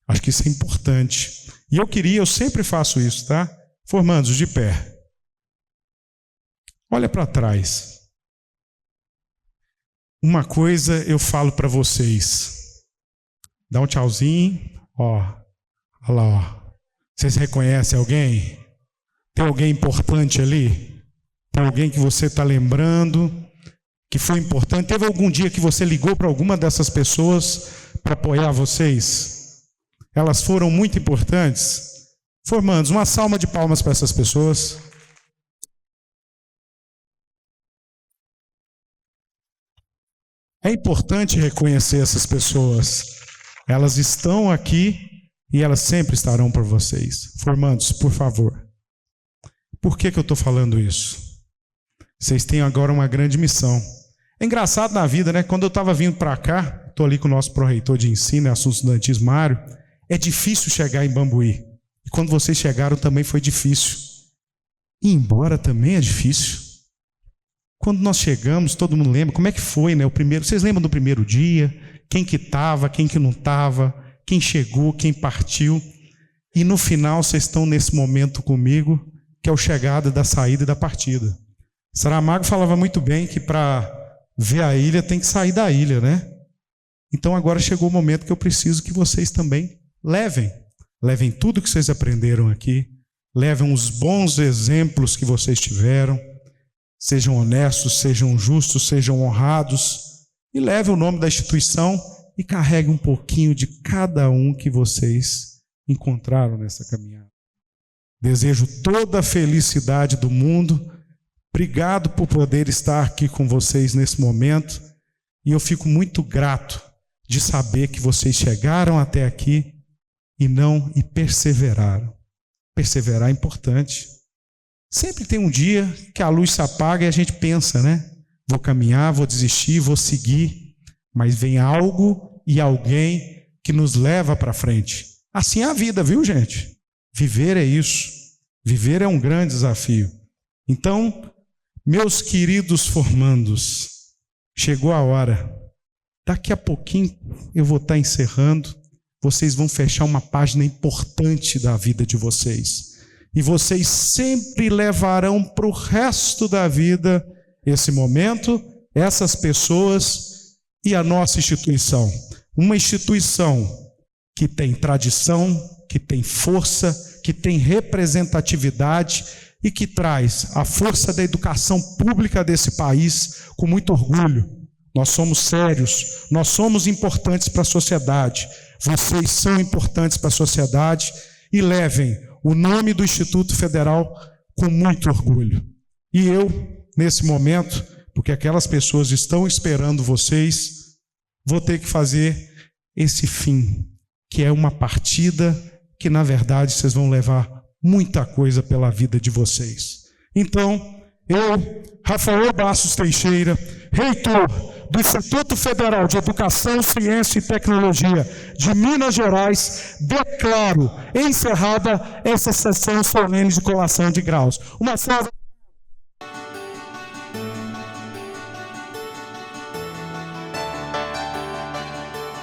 Acho que isso é importante. E eu sempre faço isso, tá? Formandos, de pé. Olha para trás. Uma coisa eu falo para vocês. Dá um tchauzinho. Olha lá, ó. Vocês reconhecem alguém? Tem alguém importante ali? Tem alguém que você está lembrando que foi importante? Teve algum dia que você ligou para alguma dessas pessoas para apoiar vocês? Elas foram muito importantes? Formandos, uma salva de palmas para essas pessoas. É importante reconhecer essas pessoas. Elas estão aqui e elas sempre estarão por vocês. Formandos, por favor. Por que eu estou falando isso? Vocês têm agora uma grande missão. É engraçado na vida, né? Quando eu estava vindo para cá, estou ali com o nosso pró-reitor de ensino e assuntos estudantis, Mário, é difícil chegar em Bambuí. E quando vocês chegaram também foi difícil. Ir embora também é difícil. Quando nós chegamos, todo mundo lembra, como é que foi, né? Vocês lembram do primeiro dia? Quem que estava, quem que não estava, quem chegou, quem partiu. E no final vocês estão nesse momento comigo, que é o chegada, da saída e da partida. Saramago falava muito bem que para ver a ilha tem que sair da ilha, né? Então agora chegou o momento que eu preciso que vocês também levem tudo que vocês aprenderam aqui, levem os bons exemplos que vocês tiveram, sejam honestos, sejam justos, sejam honrados, e levem o nome da instituição e carreguem um pouquinho de cada um que vocês encontraram nessa caminhada. Desejo toda a felicidade do mundo. Obrigado por poder estar aqui com vocês nesse momento, e eu fico muito grato de saber que vocês chegaram até aqui e perseveraram. Perseverar é importante. Sempre tem um dia que a luz se apaga e a gente pensa, né? Vou caminhar, vou desistir, vou seguir, mas vem algo e alguém que nos leva para frente. Assim é a vida, viu, gente? Viver é isso. Viver é um grande desafio. Então, meus queridos formandos, chegou a hora. Daqui a pouquinho eu vou estar encerrando. Vocês vão fechar uma página importante da vida de vocês. E vocês sempre levarão para o resto da vida esse momento, essas pessoas e a nossa instituição. Uma instituição que tem tradição, que tem força, que tem representatividade e que traz a força da educação pública desse país com muito orgulho. Nós somos sérios, nós somos importantes para a sociedade. Vocês são importantes para a sociedade e levem o nome do Instituto Federal com muito orgulho. E eu, nesse momento, porque aquelas pessoas estão esperando vocês, vou ter que fazer esse fim, que é uma partida que, na verdade, vocês vão levar muita coisa pela vida de vocês. Então, eu, Rafael Bastos Teixeira, reitor do Instituto Federal de Educação, Ciência e Tecnologia de Minas Gerais, declaro encerrada essa sessão solene de colação de graus. Uma salva